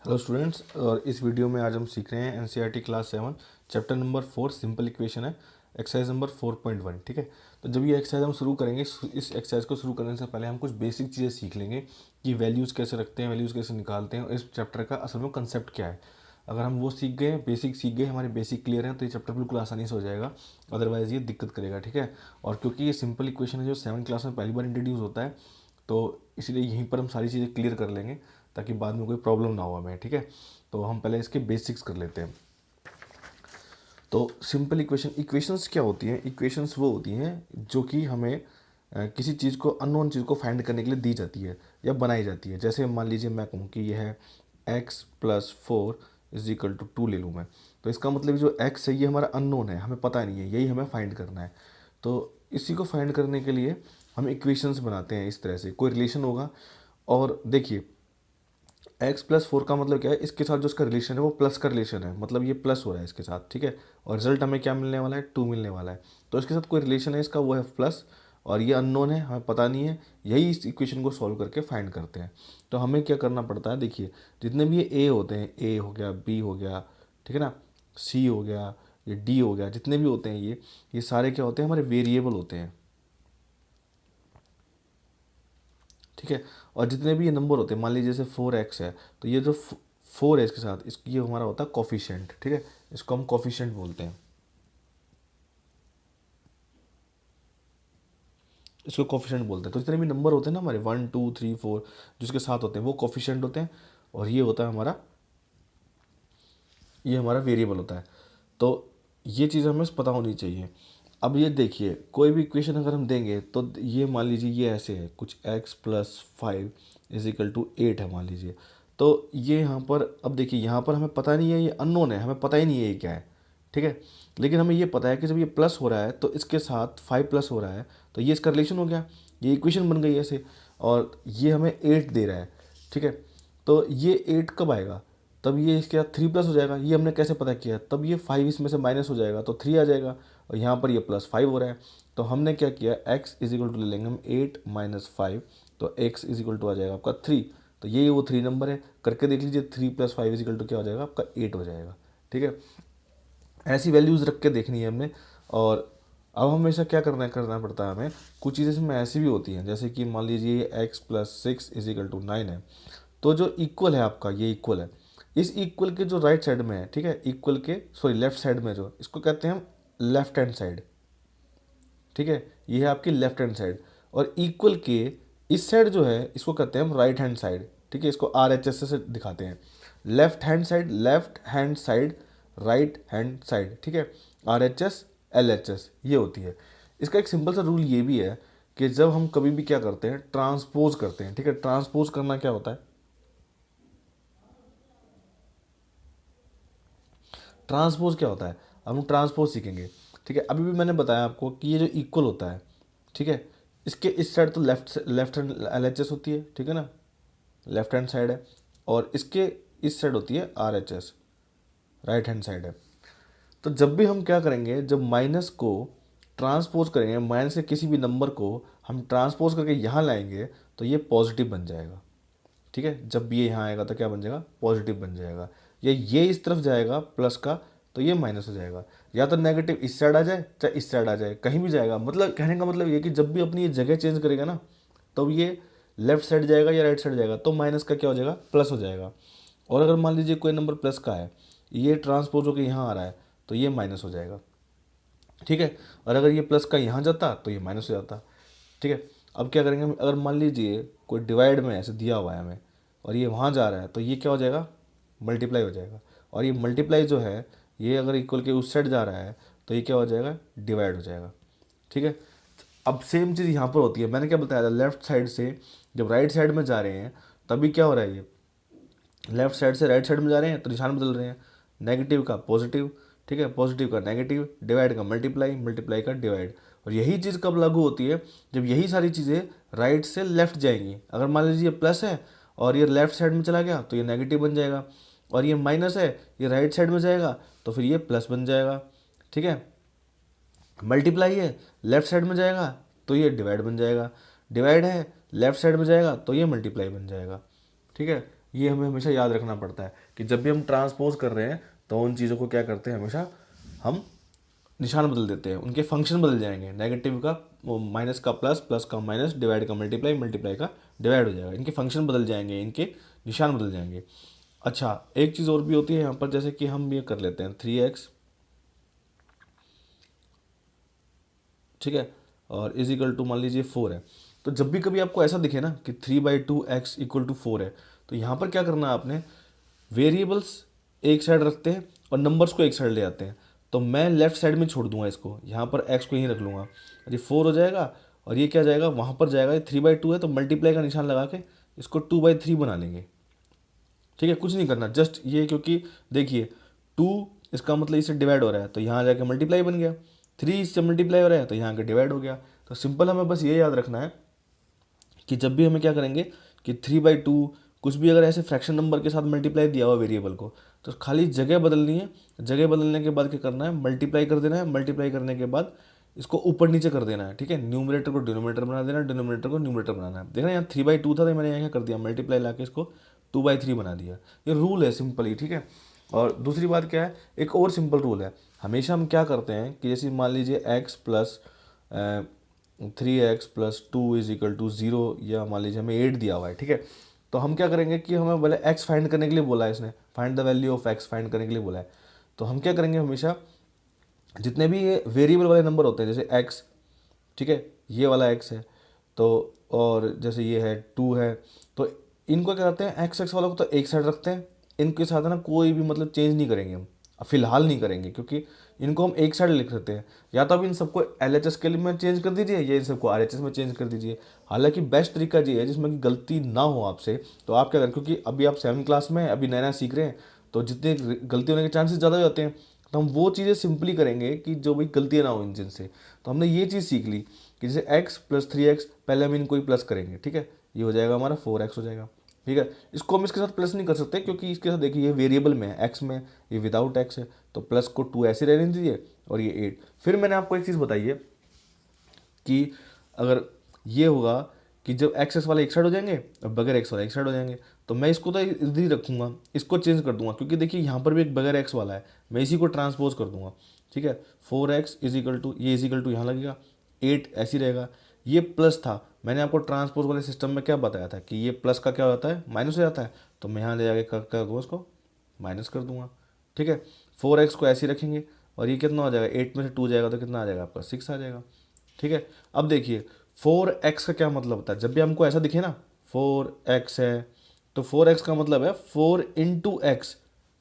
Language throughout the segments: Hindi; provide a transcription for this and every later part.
हेलो स्टूडेंट्स, और इस वीडियो में आज हम सीख रहे हैं NCERT class 7 chapter number 4 simple equation है। Exercise number 4.1। ठीक है, तो जब ये एक्सरसाइज हम शुरू करेंगे, इस एक्सरसाइज को शुरू करने से पहले हम कुछ बेसिक चीज़ें सीख लेंगे कि वैल्यूज़ कैसे रखते हैं, वैल्यूज़ कैसे निकालते हैं, और इस चैप्टर का असल में कंसेप्ट क्या है। अगर हम वो सीख गए, बेसिक सीख गए, हमारे बेसिक क्लियर हैं, तो ये चैप्टर बिल्कुल आसानी से हो जाएगा। अदरवाइज़ ये दिक्कत करेगा। ठीक है, और क्योंकि ये सिंपल इक्वेशन है जो 7 क्लास में पहली बार इंट्रोड्यूस होता है, तो इसलिए यहीं पर हम सारी चीज़ें क्लियर कर लेंगे ताकि बाद में कोई प्रॉब्लम ना हो हमें। ठीक है, तो हम पहले इसके बेसिक्स कर लेते हैं। तो सिंपल इक्वेशंस क्या होती हैं? इक्वेशंस वो होती हैं जो कि हमें किसी चीज़ को, अननोन चीज़ को फाइंड करने के लिए दी जाती है या बनाई जाती है। जैसे मान लीजिए मैं कहूँ कि यह है x+4 = 2 ले लूँ मैं, तो इसका मतलब जो x है ये हमारा अननोन है, हमें पता नहीं है, यही हमें फाइंड करना है। तो इसी को फाइंड करने के लिए हम इक्वेशंस बनाते हैं। इस तरह से कोई रिलेशन होगा, और देखिए x+4 का मतलब क्या है, इसके साथ जो इसका रिलेशन है वो प्लस का रिलेशन है, मतलब ये प्लस हो रहा है इसके साथ। ठीक है, और रिजल्ट हमें क्या मिलने वाला है, 2 मिलने वाला है। तो इसके साथ कोई रिलेशन है इसका, वो है प्लस, और ये अननोन है, हमें पता नहीं है, यही इस इक्वेशन को सॉल्व करके फाइंड करते हैं। तो हमें क्या करना पड़ता है, देखिए जितने भी ये ए होते हैं, ए हो गया, बी हो गया, ठीक है ना, सी हो गया, ये डी हो गया, जितने भी होते हैं ये सारे क्या होते हैं, हमारे वेरिएबल होते हैं। ठीक है, और जितने भी ये नंबर होते हैं, मान लीजिए जैसे 4x है, तो ये जो 4 है इसके साथ, इस ये हमारा होता है कोफिशिएंट। ठीक है, इसको हम कोफिशिएंट बोलते हैं, इसको कोफिशिएंट बोलते हैं। तो जितने भी नंबर होते हैं ना हमारे 1 2 3 4 जिसके साथ होते हैं वो कोफिशिएंट होते हैं, और ये होता है हमारा, ये हमारा वेरिएबल होता है। तो ये चीज़ हमें पता होनी चाहिए। अब ये देखिए, कोई भी इक्वेशन अगर हम देंगे, तो ये मान लीजिए ये ऐसे है, कुछ x+5 = 8 है मान लीजिए। तो ये यहाँ पर, अब देखिए यहाँ पर हमें पता नहीं है, ये अननोन है, हमें पता ही नहीं है ये क्या है। ठीक है, लेकिन हमें ये पता है कि जब ये प्लस हो रहा है तो इसके साथ 5 प्लस हो रहा है, तो ये इसका रिलेशन हो गया, ये इक्वेशन बन गई ऐसे। और ये हमें 8 दे रहा है। ठीक है, तो ये 8 कब आएगा, तब ये इसके साथ 3 प्लस हो जाएगा। ये हमने कैसे पता किया, तब ये 5 इसमें से माइनस हो जाएगा तो 3 आ जाएगा, और यहाँ पर ये +5 हो रहा है। तो हमने क्या किया, x ले लेंगे हम 8 - 5, तो x आ जाएगा आपका 3। तो ये वो 3 नंबर है, करके देख लीजिए, 3 + 5 क्या हो जाएगा आपका, 8 हो जाएगा। ठीक है, ऐसी वैल्यूज़ रख के देखनी है हमने। और अब हमेशा क्या करना पड़ता है हमें, कुछ चीज़ें इसमें ऐसी भी होती हैं, जैसे कि मान लीजिए x+6 = 9 है, तो जो इक्वल है आपका, ये इक्वल है, इस इक्वल के जो राइट साइड में है, ठीक है, इक्वल के सॉरी लेफ्ट साइड में, जो इसको कहते हैं हम लेफ्ट हैंड साइड। ठीक है, ये है आपकी लेफ्ट हैंड साइड, और इक्वल के इस साइड जो है इसको कहते हैं हम राइट हैंड साइड। ठीक है, इसको RHS से दिखाते हैं, left hand side, left hand side, right hand side. ठीक है, RHS LHS ये होती है। इसका एक सिंपल सा रूल ये भी है कि जब हम कभी भी क्या करते हैं, ट्रांसपोज करते हैं। ठीक है, ट्रांसपोज करना क्या होता है, ट्रांसपोज क्या होता है, अब हम ट्रांसपोज सीखेंगे। ठीक है, अभी भी मैंने बताया आपको कि ये जो इक्वल होता है, ठीक है, इसके इस साइड तो लेफ्ट हैंड LHS होती है, ठीक है ना, लेफ्ट हैंड साइड है, और इसके इस साइड होती है RHS, राइट हैंड साइड है। तो जब भी हम क्या करेंगे, जब माइनस को ट्रांसपोज करेंगे, माइनस के किसी भी नंबर को हम ट्रांसपोज करके यहाँ लाएंगे, तो ये पॉजिटिव बन जाएगा। ठीक है, जब भी ये यहाँ आएगा तो क्या बन जाएगा, पॉजिटिव बन जाएगा। या ये इस तरफ जाएगा प्लस का, तो ये माइनस हो जाएगा। या तो नेगेटिव इस साइड आ जाए, चाहे इस साइड आ जाए, कहीं भी जाएगा। मतलब कहने का मतलब ये कि जब भी अपनी ये जगह चेंज करेगा ना, तब ये लेफ्ट साइड जाएगा या राइट साइड जाएगा, तो माइनस का क्या हो जाएगा, प्लस हो जाएगा। और अगर मान लीजिए कोई नंबर प्लस का है, ये ट्रांसपोज होकर यहाँ आ रहा है, तो ये माइनस हो जाएगा। ठीक है, और अगर ये प्लस का यहाँ जाता तो ये माइनस हो जाता। ठीक है, अब क्या करेंगे हम, अगर मान लीजिए कोई डिवाइड में ऐसे दिया हुआ है हमें, और ये वहाँ जा रहा है, तो ये क्या हो जाएगा, मल्टीप्लाई हो जाएगा। और ये मल्टीप्लाई जो है, ये अगर इक्वल के उस साइड जा रहा है, तो ये क्या हो जाएगा, डिवाइड हो जाएगा। ठीक है, अब सेम चीज़ यहाँ पर होती है, मैंने क्या बताया था, लेफ्ट साइड से जब राइट साइड में जा रहे हैं, तभी क्या हो रहा है, ये लेफ्ट साइड से राइट साइड में जा रहे हैं तो निशान बदल रहे हैं, नेगेटिव का पॉजिटिव, ठीक है, पॉजिटिव का नेगेटिव, डिवाइड का मल्टीप्लाई, मल्टीप्लाई का डिवाइड। और यही चीज़ कब लागू होती है, जब यही सारी चीज़ें राइट से लेफ्ट जाएंगी। अगर मान लीजिए ये प्लस है और ये लेफ्ट साइड में चला गया, तो ये नेगेटिव बन जाएगा, और ये माइनस है, ये राइट साइड में जाएगा, तो फिर ये प्लस बन जाएगा। ठीक है, मल्टीप्लाई है, लेफ्ट साइड में जाएगा तो ये डिवाइड बन जाएगा, डिवाइड है, लेफ्ट साइड में जाएगा तो ये मल्टीप्लाई बन जाएगा। ठीक है, ये हमें हमेशा याद रखना पड़ता है कि जब भी हम ट्रांसपोज कर रहे हैं तो उन चीज़ों को क्या करते हैं, हमेशा हम निशान बदल देते हैं, उनके फंक्शन बदल जाएंगे। नेगेटिव का माइनस का प्लस, प्लस का माइनस, डिवाइड का मल्टीप्लाई, मल्टीप्लाई का डिवाइड हो जाएगा। इनके फंक्शन बदल जाएंगे, इनके निशान बदल जाएंगे। अच्छा, एक चीज़ और भी होती है यहाँ पर, जैसे कि हम ये कर लेते हैं 3x, ठीक है, और इज इक्वल टू मान लीजिए 4 है। तो जब भी कभी आपको ऐसा दिखे ना कि 3/2x इक्वल टू 4 है, तो यहाँ पर क्या करना है आपने, वेरिएबल्स एक साइड रखते हैं और नंबर्स को एक साइड ले आते हैं। तो मैं लेफ्ट साइड में छोड़ दूंगा इसको, यहाँ पर x को यहीं रख लूँगा, और ये 4 हो जाएगा, और ये क्या जाएगा वहाँ पर जाएगा। ये 3/2 है तो मल्टीप्लाई का निशान लगा के इसको 2/3 बना लेंगे। ठीक है, कुछ नहीं करना, जस्ट ये, क्योंकि देखिए 2 इसका मतलब इससे डिवाइड हो रहा है तो यहाँ जाके मल्टीप्लाई बन गया, 3 इससे मल्टीप्लाई हो रहा है तो यहाँ के डिवाइड हो गया। तो सिंपल हमें बस ये याद रखना है कि जब भी हमें क्या करेंगे कि 3/2 कुछ भी अगर ऐसे फ्रैक्शन नंबर के साथ मल्टीप्लाई दिया हुआ वेरिएबल को, तो खाली जगह बदलनी है। जगह बदलने के बाद क्या करना है, मल्टीप्लाई कर देना है। मल्टीप्लाई करने के बाद इसको ऊपर नीचे कर देना है। ठीक है, न्यूमरेटर को डिनोमिनेटर बना देना है, डिनोमिनेटर को न्यूमरेटर बनाना है। देखना यहाँ 3/2 था तो मैंने यहाँ क्या कर दिया, मल्टीप्लाई ला के इसको 2/3 बना दिया। ये रूल है सिंपल ही। ठीक है, और दूसरी बात क्या है, एक और सिंपल रूल है। हमेशा हम क्या करते हैं कि जैसे मान लीजिए x plus 3x+2 is equal to 0, या मान लीजिए हमें 8 दिया हुआ है। ठीक है, तो हम क्या करेंगे कि हमें बोले x फाइंड करने के लिए बोला है, इसने find the value of x find करने के लिए बोला है। तो हम क्या करेंगे, हमेशा जितने भी ये वेरिएबल वाले नंबर होते हैं, जैसे x, ठीक है, ये वाला x है, तो और जैसे ये है 2 है, तो इनको क्या करते हैं, x वालों को तो एक साइड रखते हैं, इनके साथ है ना कोई भी मतलब चेंज नहीं करेंगे हम, फिलहाल नहीं करेंगे, क्योंकि इनको हम एक साइड लिख देते हैं। या तो अब इन सबको LHS के लिए में चेंज कर दीजिए, या इन सबको RHS में चेंज कर दीजिए। हालांकि बेस्ट तरीका ये है जिसमें कि गलती ना हो आपसे। तो आप क्या करें, क्योंकि अभी आप 7वीं क्लास में अभी नया नया सीख रहे हैं, तो जितने गलती होने के चांसेस ज़्यादा हो जाते हैं। तो हम वो चीज़ें सिंपली करेंगे कि जो भाई गलतियाँ ना हो इन जिनसे। तो हमने ये चीज़ सीख ली कि जैसे x + 3x, पहले हम इनको ही प्लस करेंगे। ठीक है, ये हो जाएगा हमारा 4x हो जाएगा। ठीक है, इसको हम इसके साथ प्लस नहीं कर सकते, क्योंकि इसके साथ देखिए ये वेरिएबल में है, x में, ये विदाउट x है, तो प्लस को 2 ऐसे रहने दीजिए, और ये 8। फिर मैंने आपको एक चीज़ बताई है कि अगर ये होगा कि जब एक्स वाले एक साइड हो जाएंगे और बगैर एक्स वाला एक साइड हो जाएंगे, तो मैं इसको तो इधर ही रखूँगा, इसको चेंज कर दूंगा, क्योंकि देखिए यहाँ पर भी एक बगैर एक्स वाला है, मैं इसी को ट्रांसपोज कर दूंगा। ठीक है, 4x इज इक्वल टू, ये इज इक्वल टू यहाँ लगेगा, 8 ऐसे ही रहेगा। ये प्लस था, मैंने आपको ट्रांसपोज वाले सिस्टम में क्या बताया था कि ये प्लस का क्या होता है, माइनस हो जाता है। तो मैं यहाँ ले जाके कर दूँगा, इसको माइनस कर दूंगा। ठीक है, 4x को ऐसे ही रखेंगे, और ये कितना हो जाएगा, 8 में से 2 जाएगा तो कितना आ जाएगा आपका, 6 आ जाएगा। ठीक है, अब देखिए 4x का क्या मतलब होता है, जब भी हमको ऐसा दिखे ना 4x है, तो 4x का मतलब है 4 इंटू एक्स,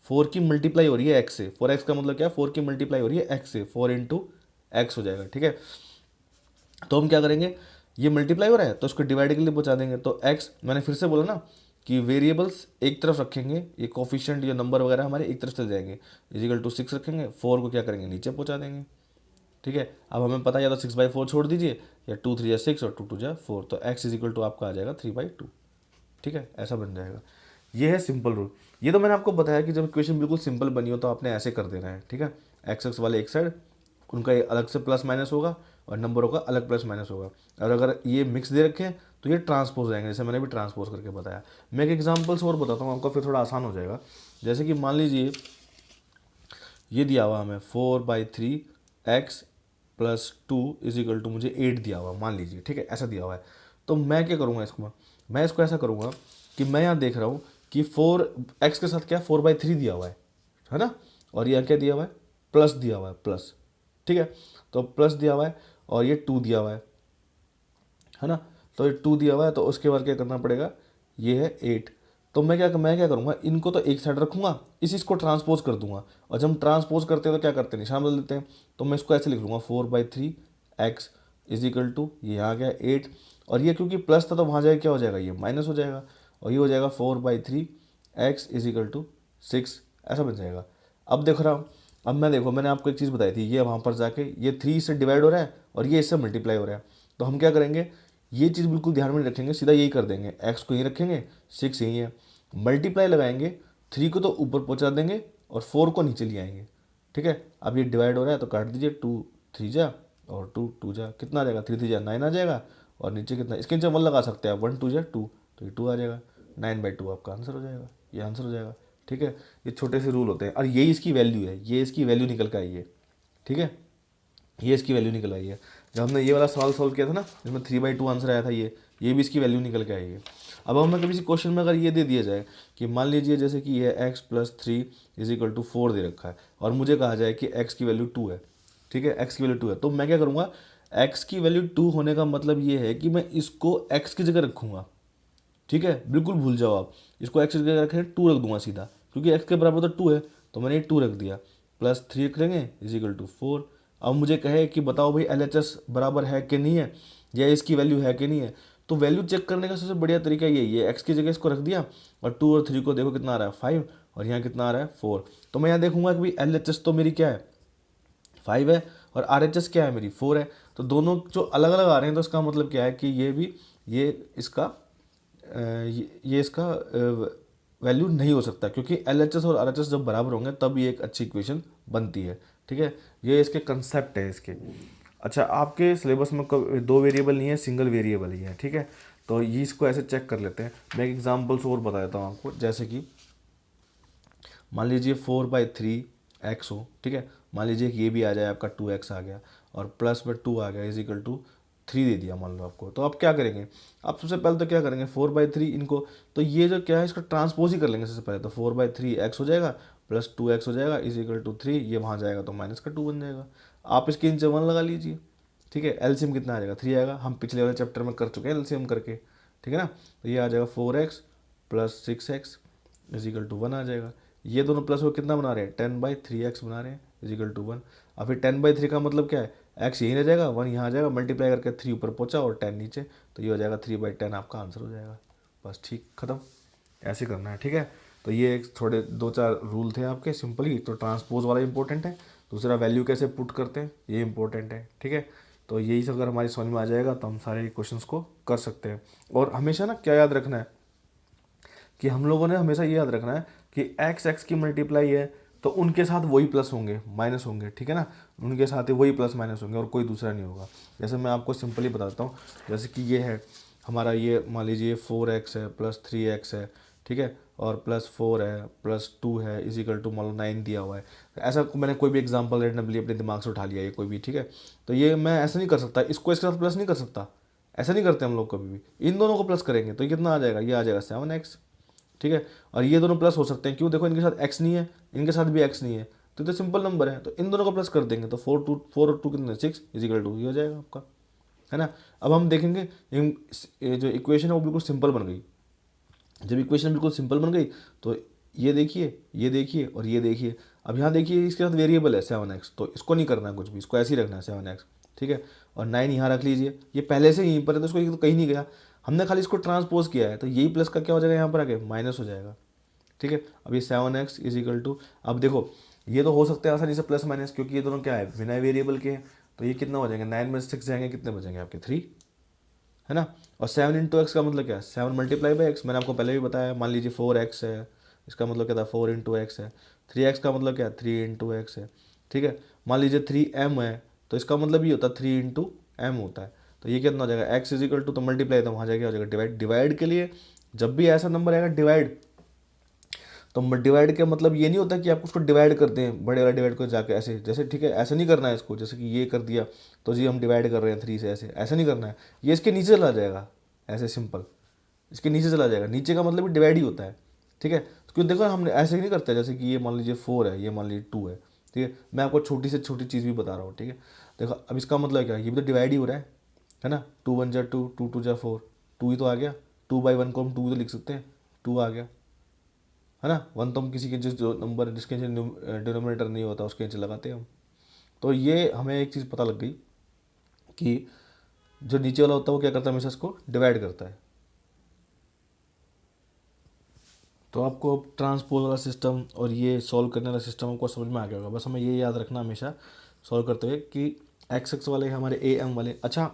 4 की मल्टीप्लाई हो रही है x से। 4x का मतलब क्या है, 4 की मल्टीप्लाई हो रही है x से, 4 इंटू एक्स हो जाएगा। ठीक है, तो हम क्या करेंगे, ये मल्टीप्लाई हो रहा है तो इसको डिवाइड के लिए पहुंचा देंगे। तो x, मैंने फिर से बोला ना कि वेरिएबल्स एक तरफ रखेंगे, ये कोफिशिएंट या नंबर वगैरह हमारे एक तरफ चले जाएंगे। इजिकल टू 6 रखेंगे, 4 को क्या करेंगे, नीचे पहुंचा देंगे। ठीक है, अब हमें पता है या तो 6/4 छोड़ दीजिए, या 2 3 6 और 2 2 4, तो x इज इक्वल टू आपका आ जाएगा 3/2। ठीक है, ऐसा बन जाएगा। ये है सिंपल रूल। ये तो मैंने आपको बताया कि जब इक्वेशन बिल्कुल सिंपल बनी हो तो आपने ऐसे कर देना है। ठीक है, x वाले एक साइड, उनका ये अलग से प्लस माइनस होगा, और नंबरों का अलग प्लस माइनस होगा। और अगर ये मिक्स दे रखे हैं तो ये ट्रांसपोज हो जाएंगे, जैसे मैंने भी ट्रांसपोज करके बताया। मैं एक एग्जाम्पल्स और बताता हूँ आपको, फिर थोड़ा आसान हो जाएगा। जैसे कि मान लीजिए ये दिया हुआ हमें 4/3x + 2 इज इक्वल टू मुझे 8 दिया हुआ, मान लीजिए। ठीक है, ऐसा दिया हुआ है, तो मैं क्या करूँगा, इसको मैं इसको ऐसा करूँगा कि मैं यहाँ देख रहा हूँ कि 4x के साथ क्या 4/3 दिया हुआ है ना, और यहाँ क्या दिया हुआ है, प्लस दिया हुआ है, प्लस। ठीक है, तो प्लस दिया हुआ है, और ये 2 दिया हुआ है ना, तो ये 2 दिया हुआ है, तो उसके बाद क्या करना पड़ेगा, ये है 8। तो मैं क्या करूँगा, इनको तो एक साइड रखूँगा, इसको ट्रांसपोज कर दूंगा। और जब हम ट्रांसपोज करते हैं तो क्या करते हैं, निशान बदल देते हैं। तो मैं इसको ऐसे लिख लूँगा 4/3x इज इक्वल टू, ये यहाँ गया 8, और ये क्योंकि प्लस था तो वहाँ जाए क्या हो जाएगा, ये माइनस हो जाएगा, और ये हो जाएगा 4/3x इज इक्वल टू 6, ऐसा बन जाएगा। अब देख रहा हूँ, अब मैं देखो मैंने आपको एक चीज़ बताई थी, ये वहाँ पर जाके ये 3 से डिवाइड हो रहा है और ये इससे मल्टीप्लाई हो रहा है। तो हम क्या करेंगे, ये चीज़ बिल्कुल ध्यान में रखेंगे, सीधा यही कर देंगे, x को यहीं रखेंगे, 6 यहीं है, मल्टीप्लाई लगाएंगे, 3 को तो ऊपर पहुंचा देंगे और 4 को नीचे ले आएंगे। ठीक है, अब ये डिवाइड हो रहा है तो काट दीजिए, 2 3 जा और 2 2 जा, कितना आ जाएगा, 3 3 जा 9 आ जाएगा, और नीचे कितना, इसके नीचे 1 लगा सकते हैं आप, 1 2 जा 2, तो ये 2 आ जाएगा। 9/2 आपका आंसर हो जाएगा, ये आंसर हो जाएगा। ठीक है, ये छोटे से रूल होते हैं और यही इसकी वैल्यू है, ये इसकी वैल्यू निकल के आई है। ठीक है, ये इसकी वैल्यू निकल आई है। जब हमने ये वाला सवाल सॉल्व किया था ना, जिसमें 3/2 आंसर आया था, ये भी इसकी वैल्यू निकल के आई है। अब हमें कभी क्वेश्चन में अगर ये दे दिया जाए कि मान लीजिए जैसे कि ये x+3 = 4 दे रखा है और मुझे कहा जाए कि x की वैल्यू 2 है। ठीक है, x की वैल्यू 2 है, तो मैं क्या करूँगा, x की वैल्यू 2 होने का मतलब ये है कि मैं इसको x की जगह रखूँगा। ठीक है, बिल्कुल भूल जाओ आप, इसको x की जगह रखें 2 रख दूंगा सीधा, क्योंकि x के बराबर तो 2 है, तो मैंने 2 रख दिया। +3 रख लेंगे = 4। अब मुझे कहे कि बताओ भाई LHS बराबर है कि नहीं है, या इसकी वैल्यू है कि नहीं है। तो वैल्यू चेक करने का सबसे बढ़िया तरीका यही है, x की जगह इसको रख दिया और 2 और 3 को देखो कितना आ रहा है 5, और यहाँ कितना आ रहा है 4। तो मैं यहाँ देखूंगा कि भाई LHS तो मेरी क्या है 5 है और RHS क्या है मेरी 4 है। तो दोनों जो अलग अलग आ रहे हैं, तो इसका मतलब क्या है कि ये भी ये इसका ये इसका वैल्यू नहीं हो सकता, क्योंकि LHS और RHS जब बराबर होंगे तब ये एक अच्छी इक्वेशन बनती है। ठीक है, ये इसके कंसेप्ट है इसके। अच्छा, आपके सिलेबस में 2 वेरिएबल नहीं है, सिंगल वेरिएबल ही है। ठीक है, तो ये इसको ऐसे चेक कर लेते हैं। मैं एक एग्जाम्पल्स और बता देता हूँ आपको, जैसे कि मान लीजिए 4/3 x हो। ठीक है, मान लीजिए कि ये भी आ जाए आपका 2x आ गया और प्लस में 2 आ गया = 3 दे दिया मान लो आपको। तो आप क्या करेंगे, आप सबसे पहले तो क्या करेंगे 4/3 इनको, तो ये जो क्या है इसका ट्रांसपोज ही कर लेंगे सबसे पहले। तो 4/3 x हो जाएगा प्लस 2x हो जाएगा = 3, ये वहाँ जाएगा तो -2 बन जाएगा। आप इसके नीचे 1 लगा लीजिए। ठीक है, एलसीएम कितना आ जाएगा 3 आएगा, हम पिछले वाले चैप्टर में कर चुके हैं एलसीएम करके। ठीक है ना, तो ये आ जाएगा 4x + 6x = 1 आ जाएगा। ये दोनों प्लस को कितना बना रहे हैं 10/3x बना रहे हैं = 1। अब फिर 10/3 का मतलब क्या है, x यहीं रह जाएगा, 1 यहाँ आ जाएगा, मल्टीप्लाई करके 3 ऊपर पहुँचा और 10 नीचे, तो ये हो जाएगा 3/10 आपका आंसर हो जाएगा। बस ठीक, खत्म, ऐसे करना है। ठीक है, तो ये एक थोड़े 2-4 रूल थे आपके सिंपल ही। तो ट्रांसपोज वाला इंपॉर्टेंट है, दूसरा वैल्यू कैसे पुट करते हैं ये इंपॉर्टेंट है। ठीक है, तो यही सब अगर हमारी समझ में आ जाएगा तो हम सारे क्वेश्चंस को कर सकते हैं। और हमेशा ना क्या याद रखना है कि हम लोगों ने हमेशा ये याद रखना है कि x की मल्टीप्लाई है तो उनके साथ वही प्लस होंगे माइनस होंगे। ठीक है ना, उनके साथ ही वही प्लस माइनस होंगे और कोई दूसरा नहीं होगा। जैसे मैं आपको सिंपली बताता हूँ, जैसे कि ये है हमारा, ये मान लीजिए 4x है +3x है। ठीक है, और +4 है +2 है = मान लो 9 दिया हुआ है। ऐसा मैंने कोई भी एग्जाम्पल रेंडमली अपने दिमाग से उठा लिया ये कोई भी। ठीक है, तो ये मैं ऐसा नहीं कर सकता, इसको इसके साथ प्लस नहीं कर सकता, ऐसा नहीं करते हम लोग कभी भी। इन दोनों को प्लस करेंगे तो कितना आ जाएगा, ये आ जाएगा 7x। ठीक है, और ये दोनों प्लस हो सकते हैं, क्यों, देखो इनके साथ x नहीं है, इनके साथ भी x नहीं है, तो सिंपल नंबर है, तो इन दोनों को प्लस कर देंगे तो 4 और 2 कितने 6 = ये हो जाएगा आपका, है ना। अब हम देखेंगे ये जो इक्वेशन है वो बिल्कुल सिंपल बन गई। जब इक्वेशन बिल्कुल सिंपल बन गई तो ये देखिए और ये देखिए। अब यहाँ देखिए इसके साथ वेरिएबल है 7x, तो इसको नहीं करना है कुछ भी, इसको ऐसे ही रखना है 7x। ठीक है, और 9 यहाँ रख लीजिए, ये पहले से यहीं पर है तो इसको तो कहीं नहीं गया, हमने खाली इसको ट्रांसपोज किया है, तो यही प्लस का क्या हो जाएगा यहाँ पर आके माइनस हो जाएगा। ठीक है, अब ये 7x = अब देखो ये तो हो सकता है आसानी से प्लस माइनस, क्योंकि ये दोनों क्या है बिना वेरिएबल के हैं। तो ये कितना हो जाएंगे 9 में 6 जाएंगे, कितने बचेंगे आपके 3, है ना। और 7 × x का मतलब क्या है 7 × x, मैंने आपको पहले भी बताया। मान लीजिए 4x है, इसका मतलब क्या था 4 × x है। 3x का मतलब क्या है 3 × x है। ठीक है, मान लीजिए 3m है, तो इसका मतलब ये होता है 3 × m होता है। तो ये कितना हो जाएगा x = तो मल्टीप्लाई, तो वहाँ जाके हो जाएगा डिवाइड। डिवाइड के लिए जब भी ऐसा नंबर आएगा डिवाइड, तो डिवाइड का मतलब ये नहीं होता कि आप उसको डिवाइड करते हैं बड़े वाला डिवाइड को जाके ऐसे, जैसे ठीक है ऐसा नहीं करना है इसको, जैसे कि ये कर दिया तो जी हम डिवाइड कर रहे हैं 3 से, ऐसे ऐसा नहीं करना है। ये इसके नीचे चला जाएगा, ऐसे सिंपल इसके नीचे चला जाएगा, नीचे का मतलब डिवाइड ही होता है। ठीक है, क्योंकि देखो हमने ऐसे ही नहीं करते, जैसे कि ये मान लीजिए 4 है, ये मान लीजिए 2 है। ठीक है, मैं आपको छोटी से छोटी चीज़ भी बता रहा हूँ। ठीक है, देखो अब इसका मतलब क्या है, ये भी तो डिवाइड ही हो रहा है ना। 2 × 1 = 2, 2 × 2 = 4, 2 ही तो आ गया। 2/1 को हम 2 तो लिख सकते हैं, 2 आ गया, है ना। 1 तो हम किसी के जो नंबर जिसके डिनोमिनेटर नहीं होता उसके नीचे लगाते हैं हम। तो ये हमें एक चीज़ पता लग गई कि जो नीचे वाला होता है वो क्या करता है, हमेशा इसको डिवाइड करता है। तो आपको अब ट्रांसपोज वाला सिस्टम और ये सॉल्व करने वाला सिस्टम आपको समझ में आ गया होगा। बस हमें ये याद रखना हमेशा सॉल्व करते हुए कि x वाले हमारे am वाले, अच्छा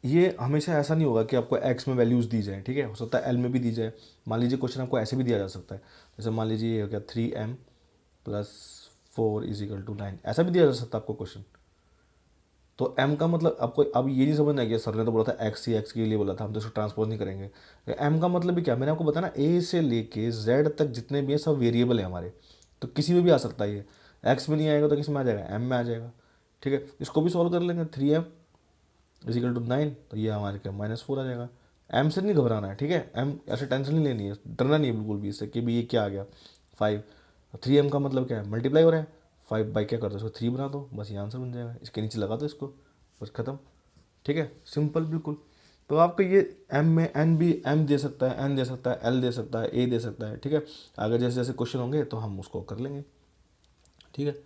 ये हमेशा ऐसा नहीं होगा कि आपको x में वैल्यूज़ दी जाए। ठीक है, हो सकता है l में भी दी जाए। मान लीजिए क्वेश्चन आपको ऐसे भी दिया जा सकता है, जैसे मान लीजिए ये हो गया 3m + 4 = 9, ऐसा भी दिया जा सकता है आपको क्वेश्चन। तो एम का मतलब आपको अब ये नहीं समझना है कि सर ने तो बोला था एक्स ही एक्स के लिए बोला था, हम तो इसको ट्रांसपोज नहीं करेंगे। एम का मतलब भी क्या, मैंने आपको बताया ना, ए से लेके जेड तक जितने भी हैं सब वेरिएबल है हमारे, तो किसी में भी आ सकता है ये। एक्स में नहीं आएगा तो किस में आ जाएगा, एम में आ जाएगा। ठीक है, इसको भी सॉल्व कर लेंगे। 3m इजिकल टू 9, तो ये हमारे क्या -4 आ जाएगा। एम से नहीं घबराना है, ठीक है, एम ऐसे टेंशन नहीं लेनी है, डरना नहीं है बिल्कुल भी इससे कि भी ये क्या आ गया 5। 3m का मतलब क्या है, मल्टीप्लाई हो रहा है, 5 बाई क्या कर दो इसको 3 बना दो, बस ये आंसर बन जाएगा, इसके नीचे लगा दो इसको, बस खत्म। ठीक है, सिंपल बिल्कुल। तो आपको ये एम में एन भी, एम दे सकता है, एन दे सकता है, एल दे सकता है, ए दे सकता है। ठीक है, आगे जैसे जैसे क्वेश्चन होंगे तो हम उसको कर लेंगे। ठीक है,